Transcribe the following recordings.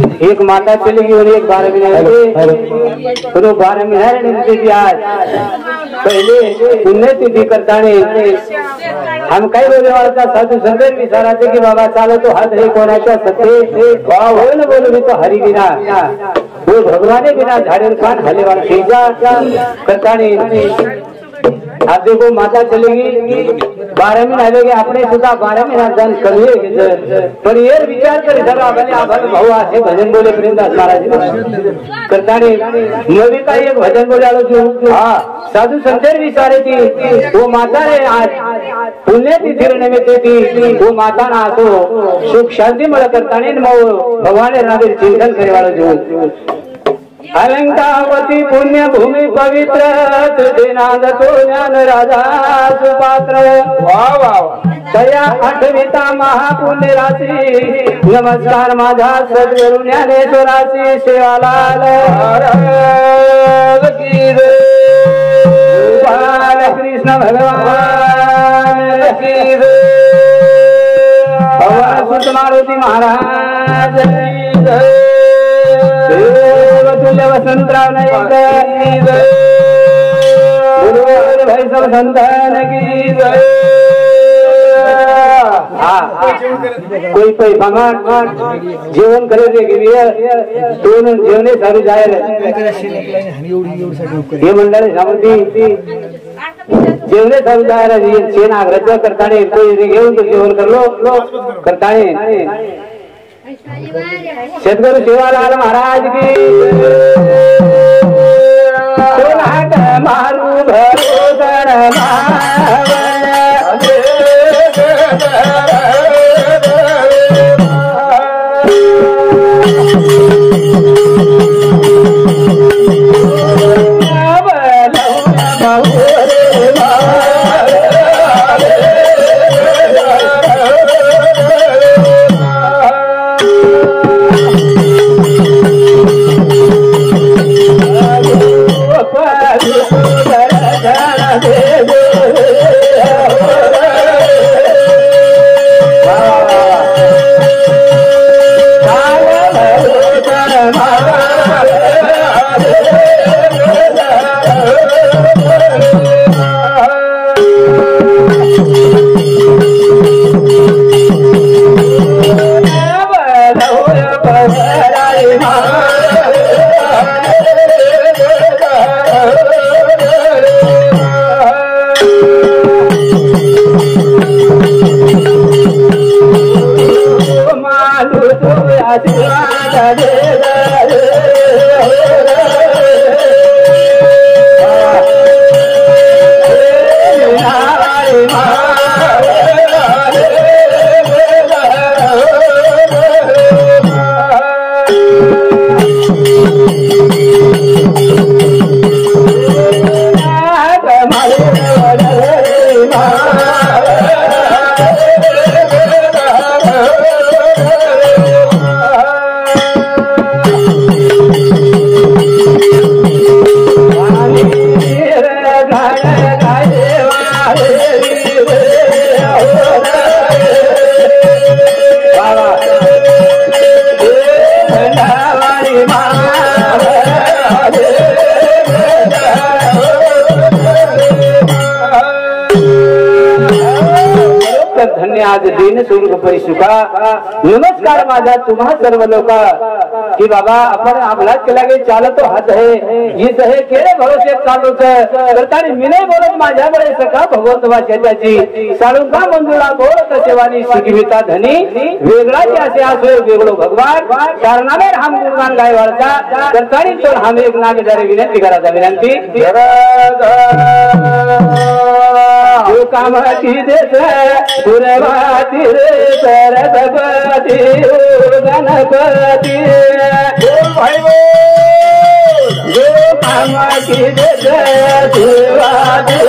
एक माता चलेगी और एक 12 महीने तो 12 महीने दी आज पहले पुण्यतिथि करता हम काही बोले वाला साधू संदेश विचाराते की बाबा चालो तो हात हे कोणाच्या सत्य भाव होय ना बोलू मी तो हरि बिना वो भगवाने बिना झाड़े खान हले वाला सीधा करता आप देखो माता चलेगी 12 महीने आलेगे अपने सुधा 12 महीना दान करिए पर ये विचार कर जरा भले आपण भाऊ असे भजन बोले प्रेमदास महाराज करता नवी का एक भजन बोले आलो जो हाँ साधु संतेर विचारे थी वो माता ने आज पुण्य तिथि निमित्त थी वो माता ना असो सुख शांति मळ करता भगवान राधे चिंतन करे वाला जो अलंकावती पुण्य भूमि पवित्र तुझे तो ज्ञान राजा सुपात्र वाह वाह तया आठविता महापुण्य राशी नमस्कार माझा सद्गुरु ज्ञानेश्वराची सेवालाल बाल कृष्ण भगवान की सुत मारुति महाराज तुल्य वसंतराव नाईक भाई सब संतान की कोई कोई भगवान जीवन करे दोन जेवणे सारू जाहीर हे मंडळी सामंती जेवणे सारू जाहीर चेन आग्रह करता कोई घेऊन तो जेवण करलो करता सद्गुरु सेवालाल महाराज की मारू भरोसन आज दिन स्वर्ग परिसुका नमस्कार माझा तुम्हा सर्व लोका की बाबा आपण आपलाच केला गे चालतो हात है हीच है केले भरोसे चालूच करतानी मी नाही बोलत माझ्याकडे सखा भगवंत वाच्याची साळुंका मंजुळा बोलत सेवानी शिकविता धनी वेगळाची असे असो वेगळो भगवान कारणाने हम गुणगान गायवाळचा करतानी तो हम एक नागदारी विनंती करायचा विनंती जो कामाची देश पुरवाती रे सरस्वती गणपती भाई जो कामाची देश पुरवाती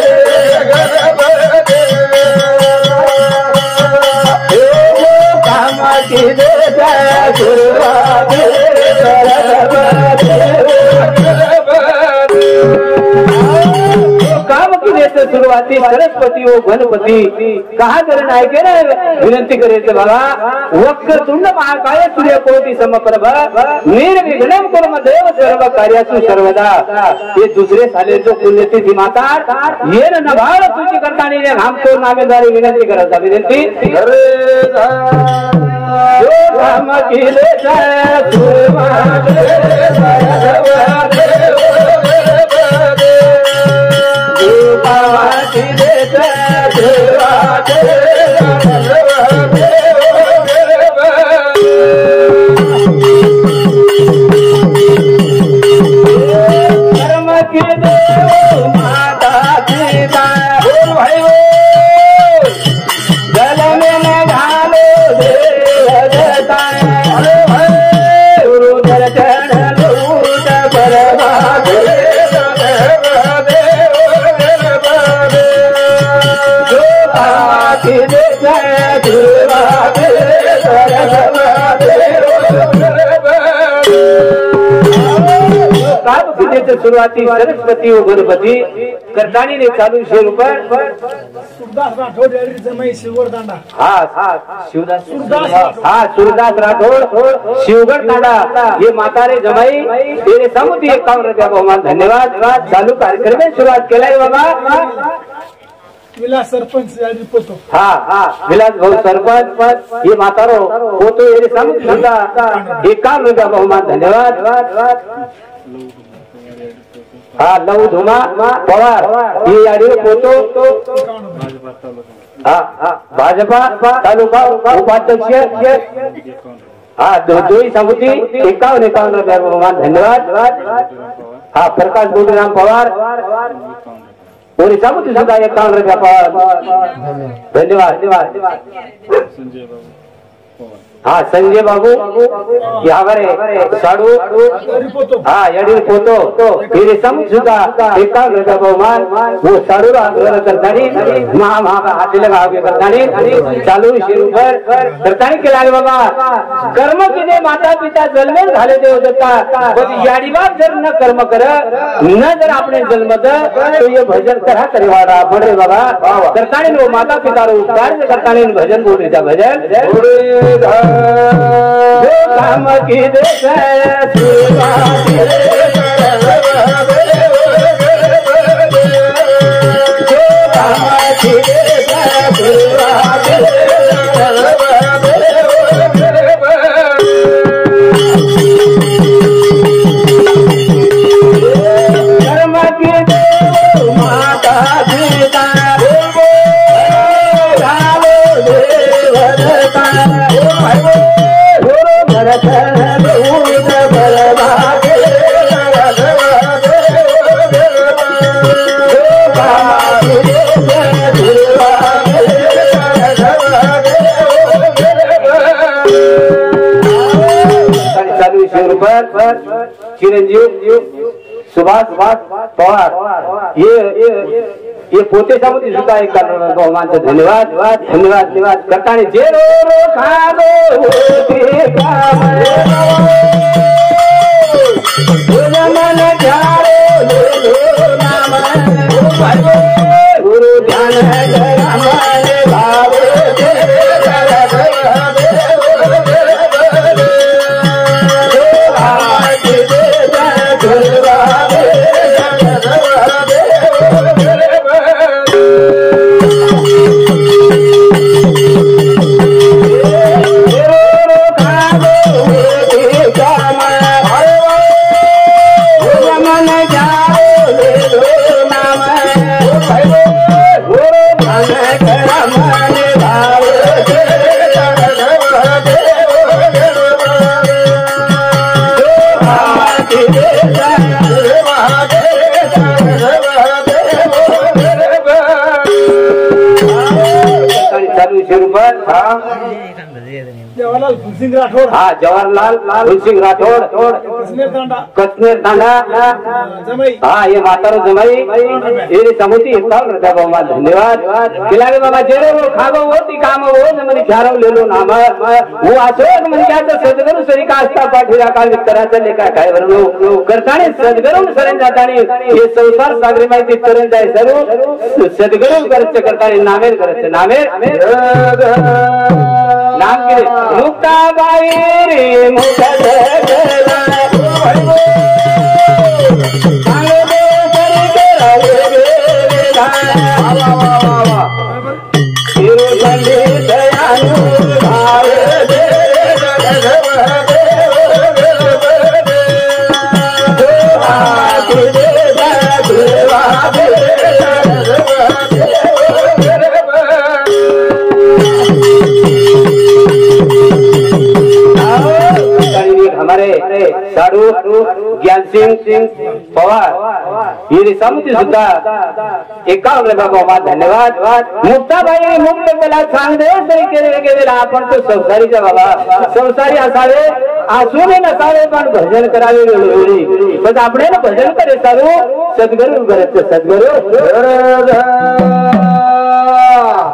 गणपती जो कामाची देश पुरवाती सरस्वती काम की देश सुरुवाती सुरुवाती सरस्वती ओ गणपती कहा करण ऐके ना विनंती करायचे बाबा वक्रतुंड महाकाय सूर्यकोटी समप्रभ निर्विघ्नं कुर्म देव सर्व कार्यासु सर्वदा हे दुसरे साले जो पुण्यतिथी माता ये नभाळ तुझी करतानी हमको नामेदारी विनंती करता विनंती राम किले सुरुवाती सरस्वती व गणपती करतानी ने चालू शे रुपये सूरदास राठोड जमाई शिवगड सूरदास राठोड शिवगढ़ तांडा ये माता रे जमाई तेरे समुद्री 51 रुपया बहुमान धन्यवाद चालू कार्यक्रम में शुरुआत केलाय बाबा विलास सरपंच पोतो विलास भाऊ सरपंच ये मातारो पोतो ये समुद्री सुद्धा 51 रुपया बहुमान धन्यवाद लव धुमा पवार ये याडी पोतो भाजपा तालुका उपाध्यक्ष दोई समिति 51 रुपया बहुमान धन्यवाद प्रकाश बोधराम पवार और समिति सुद्धा 51 रुपया पवार धन्यवाद संजय बाबू यावरे साडू यडी पोतो फिर सुद्धा 51 रुपया बहुमान वो साडू आंदोलन करतानी महा हाथी लगा करतानी चालू शिरूपर करतानी केला बाबा कर्म किने माता पिता जन्मेल झाले देव दत्ता याडी बात जर न कर्म कर न जर आपने जन्म तो ये भजन करा करेवाड़ा बड़े बाबा करतानी वो माता पिता रो उपकार करतानी भजन बोल भजन काम की देश चिरंजीव सुभाष पवार ये पोते समिति सुद्धा 51 बहुमान धन्यवाद करतानी जे रो खादो मन गुरु ध्यान जवाहरलाल फुलसिंग राठौड़ जवाहरलाल फुलसिंग राठौड़ कचनेर दांडा हाँ ये मातारो जमाई ये समुती रुपया बाबा धन्यवाद खिलावे बाबा जेरो वो खागो वो ती काम वो मन ख्यारो ले लो नाम वो आशोक मन क्या तो सदगुरु सरी का आस्था पाठीरा का वितरा चले का काय वरनो करताने सदगुरु सरन जाताने ये संसार सागरी माहिती तरन जाय सरू सदगुरु करच करताने नामेर करच नामेर नाम के मुक्ता बाई रे मुक्ता हमारे साधु ज्ञान सिंह पवार ये समिति सुद्धा 51 रुपया बाबा धन्यवाद मुक्ता भाई मुक्त बेला सांगदे तरी आपण तो संसारीचा बाबा संसारी असावे आसूने नसावे पण भजन करावे वेळोवेळी पण आपण भजन करे साधू सद्गुरु करते सद्गुरु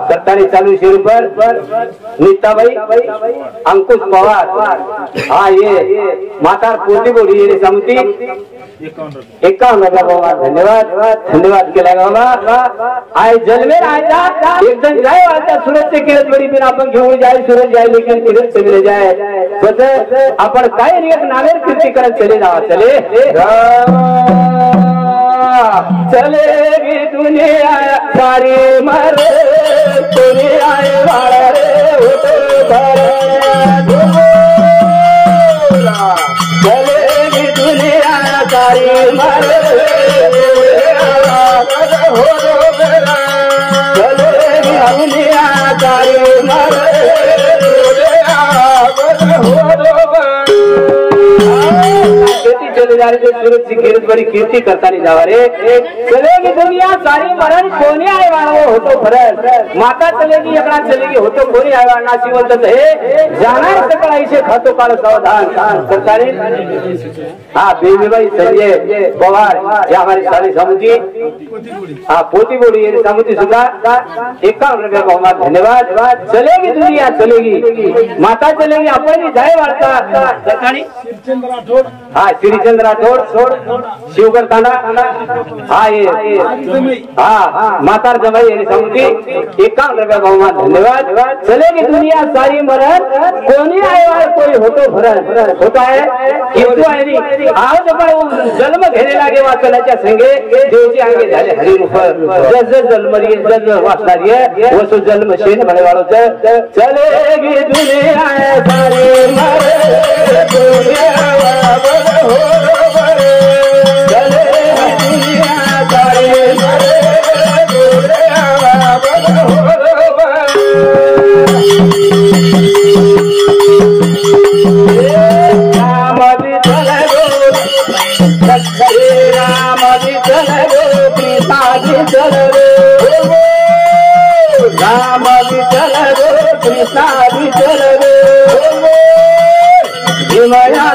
करतानी चालू शेर पर नीताबाई अंकुश पवार हाँ ये माता पोती बोली ये समिति 51 रुपया बाबा धन्यवाद धन्यवाद केला बाबा आय जलमेर आयता एकदम जाय आता सूरज से किरत बड़ी बिना आपण घेऊन जाय सूरज जाय लेकिन किरत चले जाय बस आपण काय एक नावेर कीर्ती करत चले जावा चले चलेगी दुनिया सारी मर तुरी आए वाला रे चलेगी दुनिया सारी मर चलेगी दुनिया सारी मर चले जा रहे थे सूरज की कीर्ति बड़ी कीर्ति करता नहीं जावा रे चलेगी दुनिया सारी मरण कोणी आए वाला वो होतो फरक माता चलेगी अकड़ा चलेगी होतो कोणी आए वाला नाशिवंत है जाना है सकला इसे खातो काल सावधान करता रे हाँ बेबी भाई संजय पवार ये हमारी सारी समिति हाँ पोती बोली ये समिति सुधा 51 रुपया बाबा धन्यवाद चलेगी दुनिया चलेगी माता चलेगी अपन जाए वार्ता हाँ श्रीचंद्र राठौड़ शिवकर तांडा हाँ ये हाँ मातार जमाई ये समिति 51 रुपया बाबा धन्यवाद चलेगी दुनिया सारी मरण कोणी आए वाला कोई होतो भरण होता है किंतु आहे आज पण जन्म घेणे लागे वाचनाच्या संगे देवची अंगे झाले हरिरूप जस जन्मरी जस वाचणारी वस जन्म शेन म्हणे वाळो चलेगी दुनिया सारी मरण दुनिया राम भी चल रो कृष्णा भी चल रो हिमालय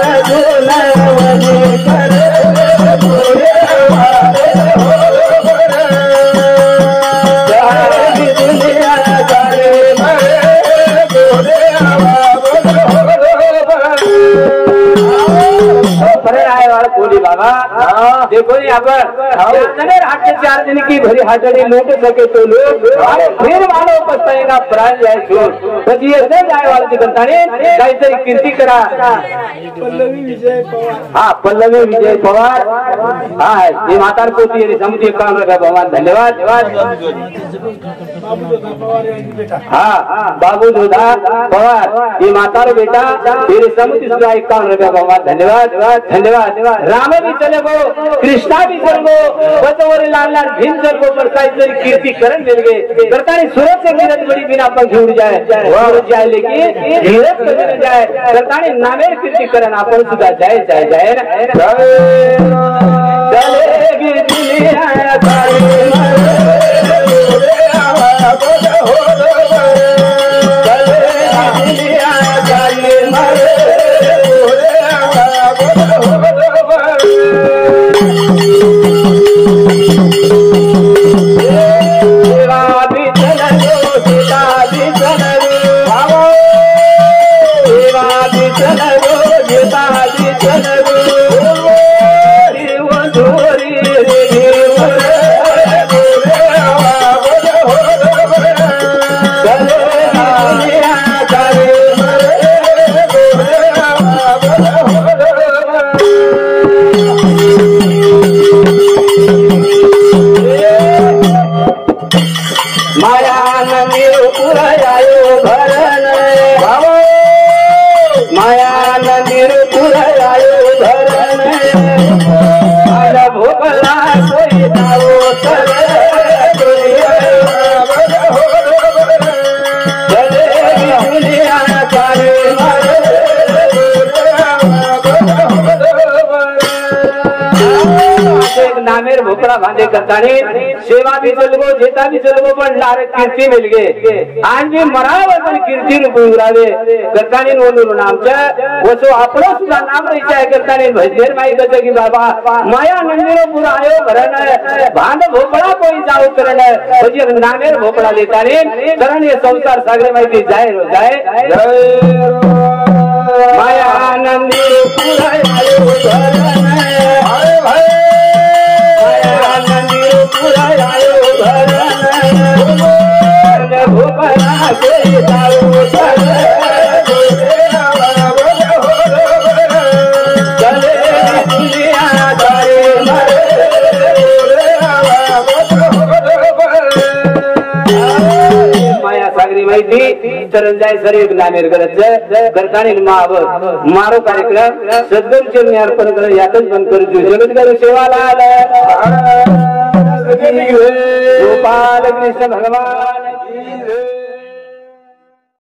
बाबा देखो यहाँ पर हाट के 4 दिन की भरी हाटड़ी लूट सके तो लोग फिर वालों पछताएगा प्राण जाए छोड़ बस ये जाए वाले कंताने काहीतरी कीर्ती करा पल्लवी विजय पवार हाँ पल्लवी विजय पवार हाँ ये मातार पोती ये समिति 51 रुपया बाबा धन्यवाद हाँ बाबू जोधा पवार ये मातार बेटा ये समिति 51 रुपया बाबा धन्यवाद धन्यवाद राम भी चले गो कृष्णा भी चल गो बचवर लाल लाल भीम चल गो पर काहीतरी कीर्ती करण मिल गए करतानी सूरज से कीरत बड़ी बिना पर जुड़ जाए सूरज जाए लेकिन कीरत मिल जाए करतानी नामेर कीर्ती करण आपण सुद्धा जाए चलेगी दुनिया सारी चलेगी दुनिया सारी पुरायो धरण आला भोपळा कोई जाओ चले दुनिया सारे नामेर भोपड़ा बांधे करताने सेवा भी चलगो जेता भी चलगो पण लारे कीर्ती मिल गे आज भी मराव पण कीर्ती रुपरावे करताने बोलू नामचा वसो आपलो सुद्धा नाम रहिचा आहे करताने भजनेर माई कहे की बाबा माया नंदिरो पुरा आयो भरण भांड भोपड़ा कोई जाओ करण म्हणजे नामेर भोपड़ा लेताने करण ये संसार सागरे माहिती जाय रो जाय माया नंदिरो पुरा आयो भरण हाय भाई पुरायो भरण भोपड़ा कोई जाओ चले दुनिया माया सागरी माहिती चरण जाय सरी नामेर गरज करतानी मारो कार्यक्रम सद्गुरूचे अर्पण कर यातच बंद करू जगत गुरु सेवाला गोपाल कृष्ण भगवान